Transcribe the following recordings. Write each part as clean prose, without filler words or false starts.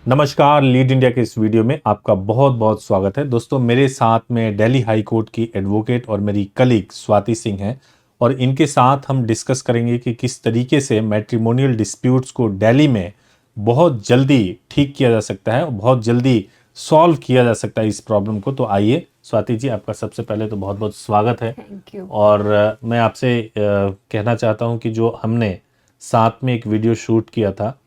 नमस्कार, lead India के इस वीडियो में आपका बहुत बहुत स्वागत है। दोस्तों, मेरे साथ में दिल्ली हाई कोर्ट की एडवोकेट और मेरी कलीग स्वाति सिंह हैं और इनके साथ हम डिस्कस करेंगे कि किस तरीके से मैट्रिमोनियल डिस्प्यूट्स को दिल्ली में बहुत जल्दी ठीक किया जा सकता है और बहुत जल्दी सॉल्व किया जा सकता है इस प्रॉब्लम को। तो आइए स्वाति जी, आपका सबसे पहले तो बहुत बहुत स्वागत है। Thank you. और मैं आपसे कहना चाहता हूं कि जो हमने साथ में एक वीडियो शूट किया था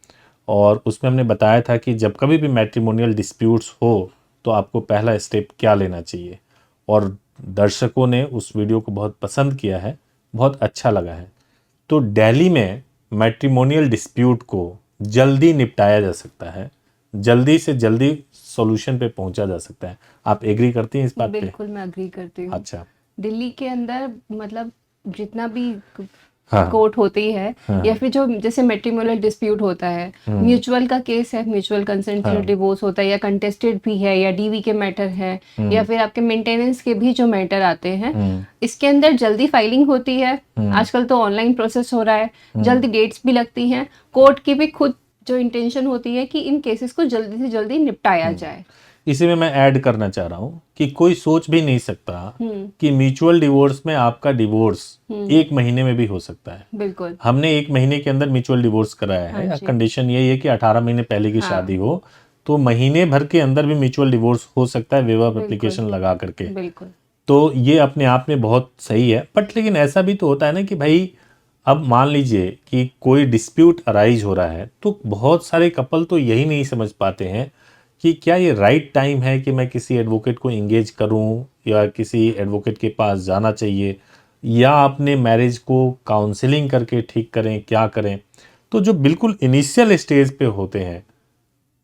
और उसमें हमने बताया था कि जब कभी भी मैट्रिमोनियल डिस्प्यूट्स हो तो आपको पहला स्टेप क्या लेना चाहिए, और दर्शकों ने उस वीडियो को बहुत पसंद किया है, बहुत अच्छा लगा है। तो दिल्ली में मैट्रिमोनियल डिस्प्यूट को जल्दी निपटाया जा सकता है, जल्दी से जल्दी सॉल्यूशन पे पहुंचा जा सकता है। आप एग्री करती हैं इस बात पे? बिल्कुल मैं अग्री करती हूँ। अच्छा। दिल्ली के अंदर मतलब जितना भी हाँ कोर्ट होती है हाँ या फिर जो जैसे मैट्रिमोनियल डिस्प्यूट होता है, म्यूचुअल का केस है, म्यूचुअल कंसेंट से हाँ डिवोर्स होता है या कंटेस्टेड भी है या डीवी के मैटर है या फिर आपके मेंटेनेंस के भी जो मैटर आते हैं, इसके अंदर जल्दी फाइलिंग होती है। आजकल तो ऑनलाइन प्रोसेस हो रहा है, जल्दी डेट्स भी लगती हैं। कोर्ट की भी खुद जो इंटेंशन होती है कि इन केसेस को जल्दी से जल्दी निपटाया जाए। इसी में मैं ऐड करना चाह रहा हूँ कि कोई सोच भी नहीं सकता कि म्यूचुअल डिवोर्स में आपका डिवोर्स 1 महीने में भी हो सकता है। बिल्कुल। हमने 1 महीने के अंदर म्यूचुअल डिवोर्स कराया हाँ है। जी। कंडीशन यही है कि 18 महीने पहले की हाँ। शादी हो, तो महीने भर के अंदर भी म्यूचुअल डिवोर्स हो सकता है वेव ऑफ बिल्कुल एप्लीकेशन लगा करके। बिल्कुल। तो ये अपने आप में बहुत सही है। बट लेकिन ऐसा भी तो होता है ना कि भाई, अब मान लीजिए कि कोई डिस्प्यूट अराइज हो रहा है, तो बहुत सारे कपल तो यही नहीं समझ पाते हैं कि क्या ये राइट टाइम है कि मैं किसी एडवोकेट को इंगेज करूं या किसी एडवोकेट के पास जाना चाहिए, या अपने मैरिज को काउंसलिंग करके ठीक करें, क्या करें। तो जो बिल्कुल इनिशियल स्टेज पे होते हैं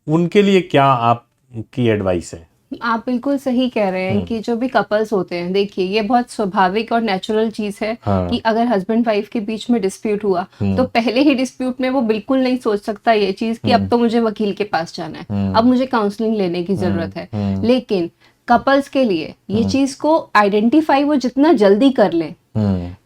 उनके लिए क्या आपकी एडवाइस है? आप बिल्कुल सही कह रहे हैं कि जो भी कपल्स होते हैं, देखिए ये बहुत स्वाभाविक और नेचुरल चीज है हाँ। कि अगर हस्बैंड वाइफ के बीच में डिस्प्यूट हुआ तो पहले ही डिस्प्यूट में वो बिल्कुल नहीं सोच सकता ये चीज कि अब तो मुझे वकील के पास जाना है, अब मुझे काउंसलिंग लेने की जरूरत है। लेकिन कपल्स के लिए ये चीज को आइडेंटिफाई वो जितना जल्दी कर ले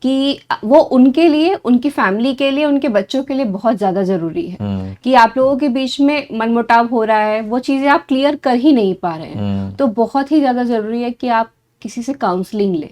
कि वो उनके लिए, उनकी फैमिली के लिए, उनके बच्चों के लिए बहुत ज्यादा जरूरी है कि आप लोगों के बीच में मनमुटाव हो रहा है, वो चीजें आप क्लियर कर ही नहीं पा रहे हैं, तो बहुत ही ज्यादा जरूरी है कि आप किसी से काउंसलिंग लें।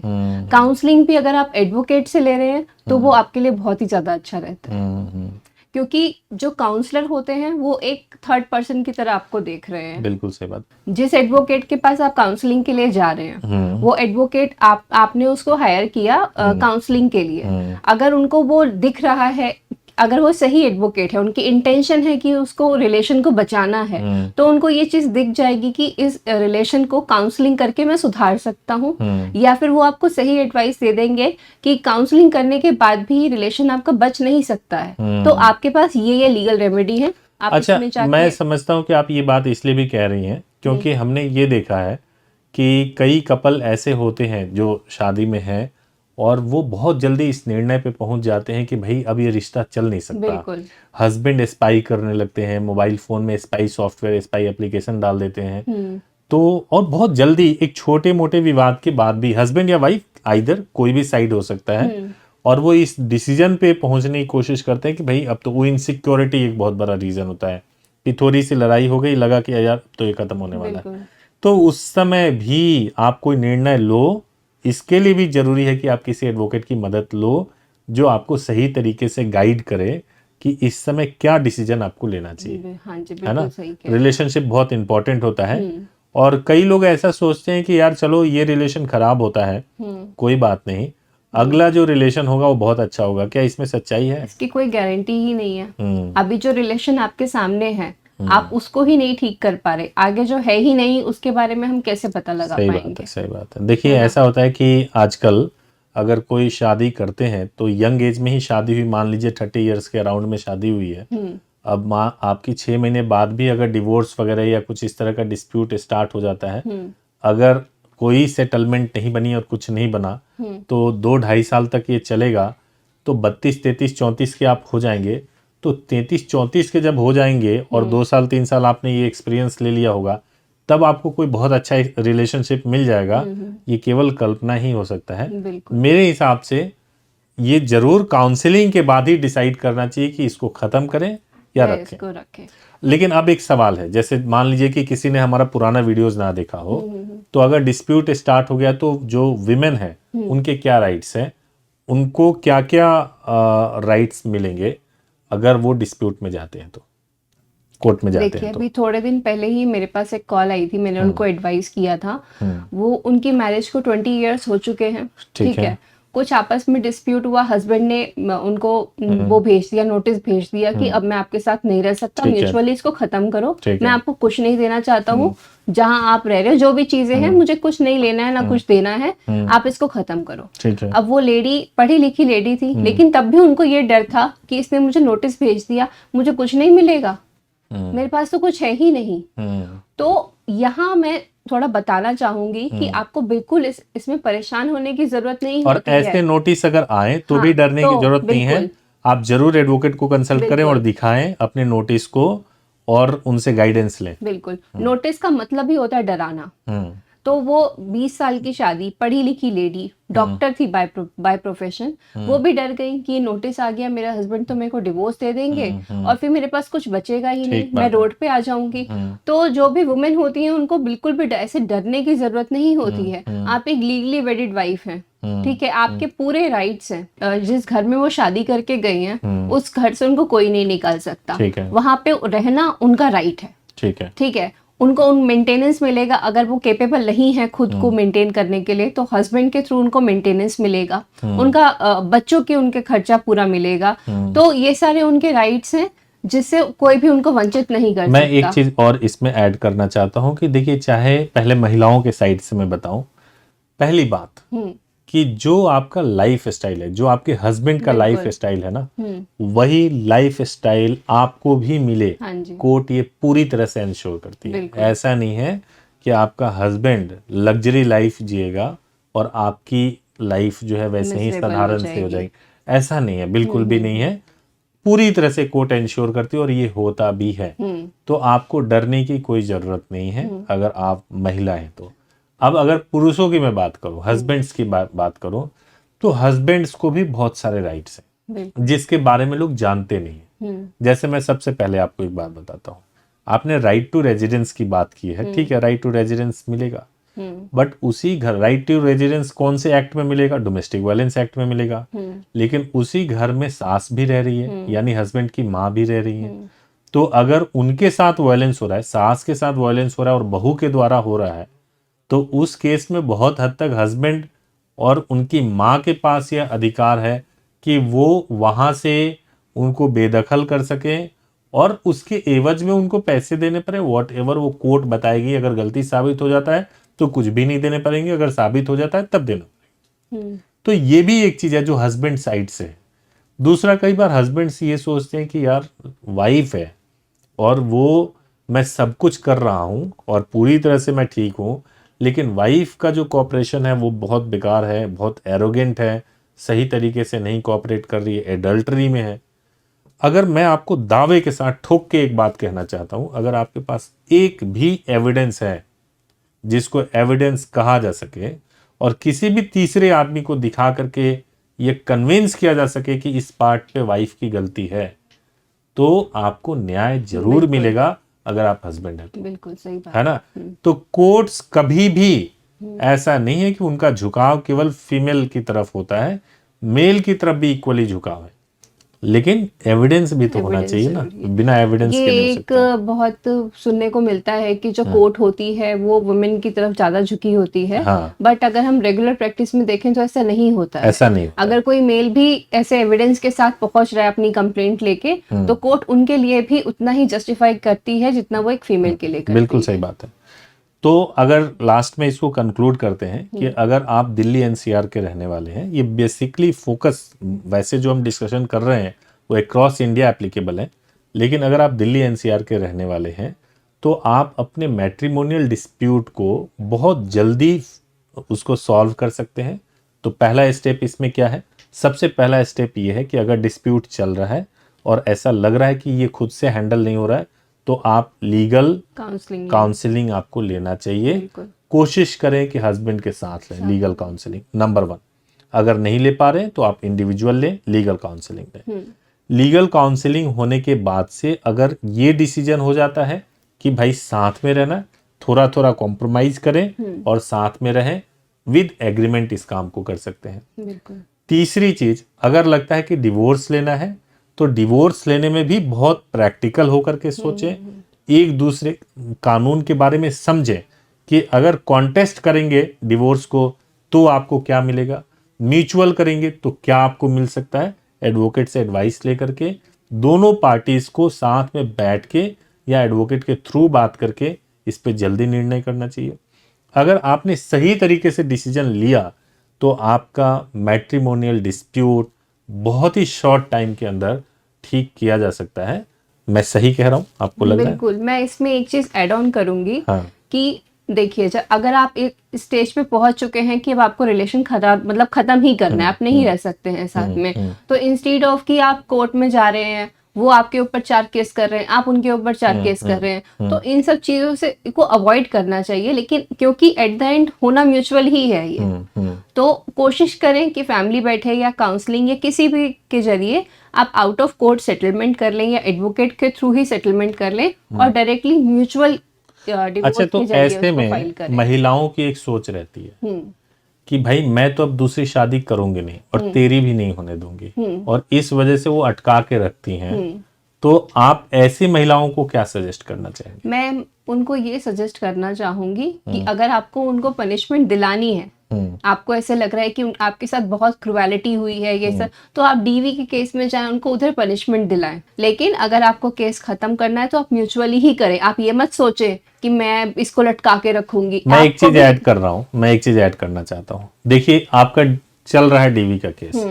काउंसलिंग भी अगर आप एडवोकेट से ले रहे हैं तो वो आपके लिए बहुत ही ज्यादा अच्छा रहता है, क्योंकि जो काउंसलर होते हैं वो एक थर्ड पर्सन की तरह आपको देख रहे हैं। बिल्कुल सही बात। जिस एडवोकेट के पास आप काउंसलिंग के लिए जा रहे हैं, वो एडवोकेट आपने उसको हायर किया काउंसलिंग के लिए। अगर उनको वो दिख रहा है, अगर वो सही एडवोकेट है, उनकी इंटेंशन है कि उसको रिलेशन को बचाना है, तो उनको ये चीज दिख जाएगी कि इस रिलेशन को काउंसलिंग करके मैं सुधार सकता हूँ, या फिर वो आपको सही एडवाइस दे देंगे कि काउंसलिंग करने के बाद भी रिलेशन आपका बच नहीं सकता है, तो आपके पास ये लीगल रेमेडी है। आप अच्छा, इसमें जाके मैं समझता हूँ कि आप ये बात इसलिए भी कह रही हैं क्योंकि हमने ये देखा है कि कई कपल ऐसे होते हैं जो शादी में हैं और वो बहुत जल्दी इस निर्णय पे पहुंच जाते हैं कि भाई अब ये रिश्ता चल नहीं सकता। बिल्कुल। हस्बैंड स्पाई करने लगते हैं, मोबाइल फोन में स्पाई सॉफ्टवेयर, स्पाई एप्लीकेशन डाल देते हैं। तो और बहुत जल्दी एक छोटे मोटे विवाद के बाद भी हस्बैंड या वाइफ, आइदर कोई भी साइड हो सकता है, और वो इस डिसीजन पे पहुंचने की कोशिश करते हैं कि भाई अब तो वो इनसिक्योरिटी एक बहुत बड़ा रीजन होता है कि थोड़ी सी लड़ाई हो गई, लगा कि यार तो ये खत्म होने वाला है। तो उस समय भी आप कोई निर्णय लो, इसके लिए भी जरूरी है कि आप किसी एडवोकेट की मदद लो जो आपको सही तरीके से गाइड करे कि इस समय क्या डिसीजन आपको लेना चाहिए। हाँ जी, है ना? बिल्कुल सही कह रहे हैं। रिलेशनशिप बहुत इंपॉर्टेंट होता है और कई लोग ऐसा सोचते हैं कि यार चलो ये रिलेशन खराब होता है, कोई बात नहीं, अगला जो रिलेशन होगा वो बहुत अच्छा होगा। क्या इसमें सच्चाई है? इसकी कोई गारंटी ही नहीं है। अभी जो रिलेशन आपके सामने है, आप उसको ही नहीं ठीक कर पा रहे, आगे जो है ही नहीं उसके बारे में हम कैसे पता लगा सही बात पाएंगे? है, सही बात है। देखिए, ऐसा होता है कि आजकल अगर कोई शादी करते हैं तो यंग एज में ही शादी हुई, मान लीजिए 30 इयर्स के अराउंड में शादी हुई है, अब माँ आपकी 6 महीने बाद भी अगर डिवोर्स वगैरह या कुछ इस तरह का डिस्प्यूट स्टार्ट हो जाता है, अगर कोई सेटलमेंट नहीं बनी और कुछ नहीं बना, तो 2-2.5 साल तक ये चलेगा। तो 32, 33, 34 के आप हो जाएंगे, तो 33, 34 के जब हो जाएंगे और 2 साल 3 साल आपने ये एक्सपीरियंस ले लिया होगा, तब आपको कोई बहुत अच्छा रिलेशनशिप मिल जाएगा। ये केवल कल्पना ही हो सकता है। मेरे हिसाब से ये जरूर काउंसलिंग के बाद ही डिसाइड करना चाहिए कि इसको खत्म करें या या रखें। इसको रखें। लेकिन अब एक सवाल है, जैसे मान लीजिए कि किसी ने हमारा पुराना वीडियोस ना देखा हो, तो अगर डिस्प्यूट स्टार्ट हो गया तो जो विमेन है उनके क्या राइट्स हैं, उनको क्या क्या राइट्स मिलेंगे अगर वो डिस्प्यूट में जाते हैं, तो कोर्ट में जाते देखिए, हैं तो। अभी थोड़े दिन पहले ही मेरे पास एक कॉल आई थी, मैंने उनको एडवाइस किया था। वो उनकी मैरिज को 20 इयर्स हो चुके हैं, ठीक है। कुछ आपस में डिस्प्यूट हुआ, हस्बैंड ने उनको वो भेज दिया, नोटिस भेज दिया कि अब मैं आपके साथ नहीं रह सकता, ठीक है। म्यूचुअली इसको खत्म करो, ठीक मैं है। आपको कुछ नहीं देना चाहता हूँ, जहां आप रह रहे हो जो भी चीजें हैं मुझे कुछ नहीं लेना है ना कुछ देना है, आप इसको खत्म करो। ठीक है। अब वो लेडी पढ़ी लिखी लेडी थी, लेकिन तब भी उनको ये डर था कि इसने मुझे नोटिस भेज दिया, मुझे कुछ नहीं मिलेगा, मेरे पास तो कुछ है ही नहीं। तो यहाँ मैं थोड़ा बताना चाहूंगी कि आपको बिल्कुल इसमें परेशान होने की जरूरत नहीं और होती ऐसे है। नोटिस अगर आए तो हाँ, भी डरने की तो जरूरत नहीं है। बिल्कुल आप जरूर एडवोकेट को कंसल्ट करें और बिल्कुल दिखाएं अपने नोटिस को और उनसे गाइडेंस लें। बिल्कुल नोटिस का मतलब ही होता है डराना। हम्म। तो वो 20 साल की शादी, पढ़ी लिखी लेडी, डॉक्टर थी बाय प्रोफेशन, वो भी डर गई कि ये नोटिस आ गया, मेरा हस्बैंड तो मेरे को डिवोर्स दे देंगे और फिर मेरे पास कुछ बचेगा ही नहीं, मैं रोड पे आ जाऊंगी। तो जो भी वुमेन होती हैं उनको बिल्कुल भी ऐसे डरने की जरूरत नहीं होती है। आप एक लीगली वेडिड वाइफ हैं, ठीक है, आपके पूरे राइट्स हैं। जिस घर में वो शादी करके गई हैं उस घर से उनको कोई नहीं निकाल सकता, ठीक है। वहां पे रहना उनका राइट है, ठीक है। ठीक है। उनको उन मेंटेनेंस मिलेगा, अगर वो केपेबल नहीं है खुद को मेंटेन करने के लिए तो हस्बैंड के थ्रू उनको मेंटेनेंस मिलेगा, उनका बच्चों के उनके खर्चा पूरा मिलेगा। तो ये सारे उनके राइट्स हैं जिससे कोई भी उनको वंचित नहीं कर मैं सकता। एक चीज और इसमें ऐड करना चाहता हूं कि देखिए, चाहे पहले महिलाओं के साइड से मैं बताऊं, पहली बात कि जो आपका लाइफ स्टाइल है, जो आपके हस्बैंड का लाइफ स्टाइल है ना, वही लाइफ स्टाइल आपको भी मिले, हाँ जी, कोर्ट ये पूरी तरह से इंश्योर करती है। बिल्कुल। ऐसा नहीं है कि आपका हस्बैंड लग्जरी लाइफ जिएगा और आपकी लाइफ जो है वैसे ही मिserable साधारण से हो जाएगी, ऐसा नहीं है, बिल्कुल भी नहीं है। पूरी तरह से कोर्ट इंश्योर करती है और ये होता भी है। तो आपको डरने की कोई जरूरत नहीं है अगर आप महिला हैं तो। अब अगर पुरुषों की मैं बात करूं, हस्बैंड्स की बात करूं, तो हस्बैंड्स को भी बहुत सारे राइट्स हैं जिसके बारे में लोग जानते नहीं है। जैसे मैं सबसे पहले आपको एक बात बताता हूँ, आपने राइट टू रेजिडेंस की बात की है, ठीक है, राइट टू रेजिडेंस मिलेगा, बट उसी घर राइट टू रेजिडेंस कौन से एक्ट में मिलेगा? डोमेस्टिक वायलेंस एक्ट में मिलेगा। लेकिन उसी घर में सास भी रह रही है, यानी हस्बैंड की माँ भी रह रही है। तो अगर उनके साथ वायलेंस हो रहा है, सास के साथ वायलेंस हो रहा है और बहू के द्वारा हो रहा है, तो उस केस में बहुत हद तक हस्बैंड और उनकी माँ के पास यह अधिकार है कि वो वहां से उनको बेदखल कर सके और उसके एवज में उनको पैसे देने पड़े, वॉट एवर वो कोर्ट बताएगी। अगर गलती साबित हो जाता है तो कुछ भी नहीं देने पड़ेंगे, अगर साबित हो जाता है तब देना पड़ेगा। तो ये भी एक चीज है जो हस्बैंड साइड से है। दूसरा, कई बार हस्बैंड्स ये सोचते हैं कि यार वाइफ है और वो मैं सब कुछ कर रहा हूं और पूरी तरह से मैं ठीक हूं, लेकिन वाइफ का जो कॉपरेशन है वो बहुत बेकार है, बहुत एरोगेंट है, सही तरीके से नहीं कॉपरेट कर रही है, एडल्टरी में है। अगर मैं आपको दावे के साथ ठोक के एक बात कहना चाहता हूं, अगर आपके पास एक भी एविडेंस है जिसको एविडेंस कहा जा सके और किसी भी तीसरे आदमी को दिखा करके ये कन्विंस किया जा सके कि इस पार्ट पे वाइफ की गलती है, तो आपको न्याय जरूर मिलेगा अगर आप हस्बैंड हैं तो। बिल्कुल सही बात है ना? तो कोर्ट्स कभी भी ऐसा नहीं है कि उनका झुकाव केवल फीमेल की तरफ होता है, मेल की तरफ भी इक्वली झुकाव है, लेकिन एविडेंस भी तो होना चाहिए ना, बिना एविडेंस ये के नहीं हो एक सकता। बहुत सुनने को मिलता है कि जो कोर्ट होती है वो वुमेन की तरफ ज्यादा झुकी होती है, हाँ। बट अगर हम रेगुलर प्रैक्टिस में देखें तो ऐसा नहीं होता है। ऐसा नहीं होता। अगर कोई मेल भी ऐसे एविडेंस के साथ पहुंच रहा है अपनी कंप्लेंट लेके, तो कोर्ट उनके लिए भी उतना ही जस्टिफाई करती है जितना वो एक फीमेल के लिए करती बिल्कुल सही बात है। तो अगर लास्ट में इसको कंक्लूड करते हैं कि अगर आप दिल्ली एनसीआर के रहने वाले हैं, ये बेसिकली फोकस, वैसे जो हम डिस्कशन कर रहे हैं वो अक्रॉस इंडिया एप्लीकेबल है, लेकिन अगर आप दिल्ली एनसीआर के रहने वाले हैं तो आप अपने मैट्रिमोनियल डिस्प्यूट को बहुत जल्दी उसको सॉल्व कर सकते हैं। तो पहला स्टेप इसमें क्या है? सबसे पहला स्टेप ये है कि अगर डिस्प्यूट चल रहा है और ऐसा लग रहा है कि ये खुद से हैंडल नहीं हो रहा है, तो आप लीगल काउंसलिंग आपको लेना चाहिए। कोशिश करें कि हस्बैंड के साथ लें लीगल काउंसलिंग, नंबर 1। अगर नहीं ले पा रहे तो आप इंडिविजुअल लें, लीगल काउंसलिंग लें। लीगल काउंसलिंग होने के बाद से अगर ये डिसीजन हो जाता है कि भाई साथ में रहना, थोड़ा थोड़ा कॉम्प्रोमाइज करें और साथ में रहें, विद एग्रीमेंट इस काम को कर सकते हैं। बिल्कुल। तीसरी चीज, अगर लगता है कि डिवोर्स लेना है तो डिवोर्स लेने में भी बहुत प्रैक्टिकल होकर के सोचें, एक दूसरे कानून के बारे में समझें कि अगर कॉन्टेस्ट करेंगे डिवोर्स को तो आपको क्या मिलेगा, म्यूचुअल करेंगे तो क्या आपको मिल सकता है। एडवोकेट से एडवाइस लेकर के दोनों पार्टीज को साथ में बैठ के या एडवोकेट के थ्रू बात करके इस पे जल्दी निर्णय करना चाहिए। अगर आपने सही तरीके से डिसीजन लिया तो आपका मैट्रिमोनियल डिस्प्यूट बहुत ही शॉर्ट टाइम के अंदर ठीक किया जा सकता है। मैं सही कह रहा हूँ, आपको लग रहा है? बिल्कुल। मैं इसमें एक चीज ऐड ऑन करूंगी कि देखिए, अगर आप एक स्टेज पे पहुंच चुके हैं कि अब आपको रिलेशन खत्म ही करना है, आप नहीं रह सकते हैं साथ में, तो इंस्टीड ऑफ कि आप कोर्ट में जा रहे हैं, वो आपके ऊपर 4 केस कर रहे हैं, आप उनके ऊपर 4 केस कर रहे हैं, तो इन सब चीजों से को अवॉइड करना चाहिए। लेकिन क्योंकि एट द एंड होना म्यूचुअल ही है ये, तो कोशिश करें कि फैमिली बैठे या काउंसलिंग या किसी भी के जरिए आप आउट ऑफ कोर्ट सेटलमेंट कर लें या एडवोकेट के थ्रू ही सेटलमेंट कर लें और डायरेक्टली म्यूचुअल डिवोर्स अच्छा, तो के जरिए ऐसे उसको में फाइल करें। महिलाओं की एक सोच रहती है कि भाई मैं तो अब दूसरी शादी करूंगी नहीं और तेरी भी नहीं होने दूंगी, और इस वजह से वो अटका के रखती हैं। तो आप ऐसी महिलाओं को क्या सजेस्ट करना चाहेंगे? मैं उनको ये सजेस्ट करना चाहूंगी कि अगर आपको उनको पनिशमेंट दिलानी है, आपको ऐसे लग रहा है कि आपके साथ बहुत क्रुएलिटी हुई है ये सब, तो आप डीवी के केस में जाएं, उनको उधर पनिशमेंट दिलाएं। लेकिन अगर आपको केस खत्म करना है तो आप म्यूचुअली ही करें। आप ये मत सोचें कि मैं इसको लटका के रखूंगी। मैं एक चीज ऐड कर रहा हूँ, मैं एक चीज ऐड करना चाहता हूँ। देखिए, आपका चल रहा है डीवी का केस,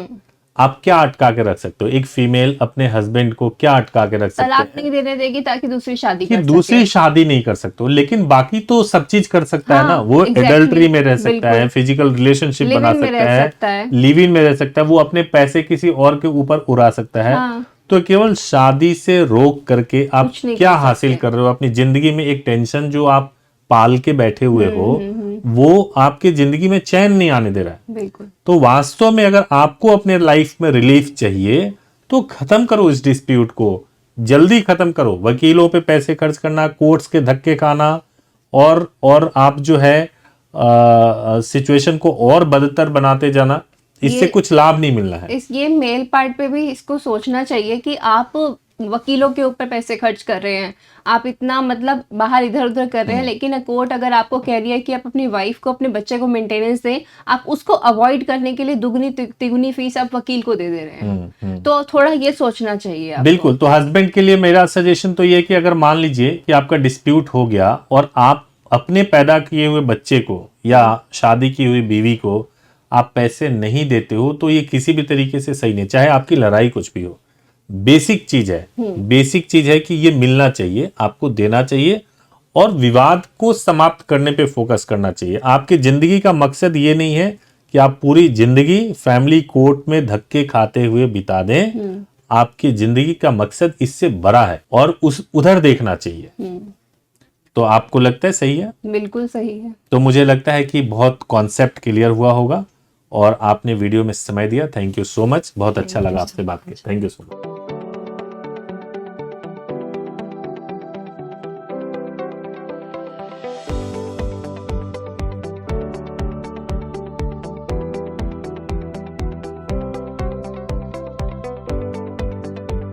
आप क्या अटका के रख सकते हो? एक फीमेल अपने हस्बैंड को क्या अटका के रख सकते तलाक हैं? नहीं देने देगी ताकि दूसरी शादी कि कर दूसरी सके। शादी नहीं कर सकते हो, लेकिन बाकी तो सब चीज कर सकता है ना। हाँ, वो exactly, एडल्ट्री में रह सकता बिल्कुल। है, फिजिकल रिलेशनशिप Live-in बना में सकता रह है, सकता है। लिव इन में रह सकता है, वो अपने पैसे किसी और के ऊपर उड़ा सकता है। हाँ। तो केवल शादी से रोक करके आप कुछ नहीं क्या कर हासिल सकते। कर रहे हो? अपनी जिंदगी में एक टेंशन जो आप पाल के बैठे हुए हो, वो आपकी जिंदगी में चैन नहीं आने दे रहा है। बिल्कुल। तो वास्तव में अगर आपको अपने लाइफ में रिलीफ चाहिए तो खत्म करो इस डिस्प्यूट को, जल्दी खत्म करो। वकीलों पे पैसे खर्च करना, कोर्ट्स के धक्के खाना, और आप जो है सिचुएशन को और बदतर बनाते जाना, इससे कुछ लाभ नहीं मिलना है। ये मेल पार्ट पे भी इसको सोचना चाहिए कि आप वकीलों के ऊपर पैसे खर्च कर रहे हैं, आप इतना मतलब बाहर इधर उधर कर रहे हैं, लेकिन कोर्ट अगर आपको कह रही है कि आप अपनी वाइफ को, अपने बच्चे को मेंटेनेंस दें, आप उसको अवॉइड करने के लिए दुगनी तिगुनी फीस आप वकील को दे दे रहे हैं। तो थोड़ा ये सोचना चाहिए आपको। बिल्कुल। तो हस्बैंड के लिए मेरा सजेशन तो ये है कि अगर मान लीजिए कि आपका डिस्प्यूट हो गया और आप अपने पैदा किए हुए बच्चे को या शादी की हुई बीवी को आप पैसे नहीं देते हो, तो ये किसी भी तरीके से सही नहीं, चाहे आपकी लड़ाई कुछ भी हो। बेसिक चीज है, बेसिक चीज है कि ये मिलना चाहिए, आपको देना चाहिए और विवाद को समाप्त करने पे फोकस करना चाहिए। आपकी जिंदगी का मकसद ये नहीं है कि आप पूरी जिंदगी फैमिली कोर्ट में धक्के खाते हुए बिता दें। आपकी जिंदगी का मकसद इससे बड़ा है और उधर देखना चाहिए। तो आपको लगता है सही है? बिल्कुल सही है। तो मुझे लगता है कि बहुत कॉन्सेप्ट क्लियर हुआ होगा और आपने वीडियो में समय दिया। थैंक यू सो मच, बहुत अच्छा लगा आपसे बात करके। Thank you so much.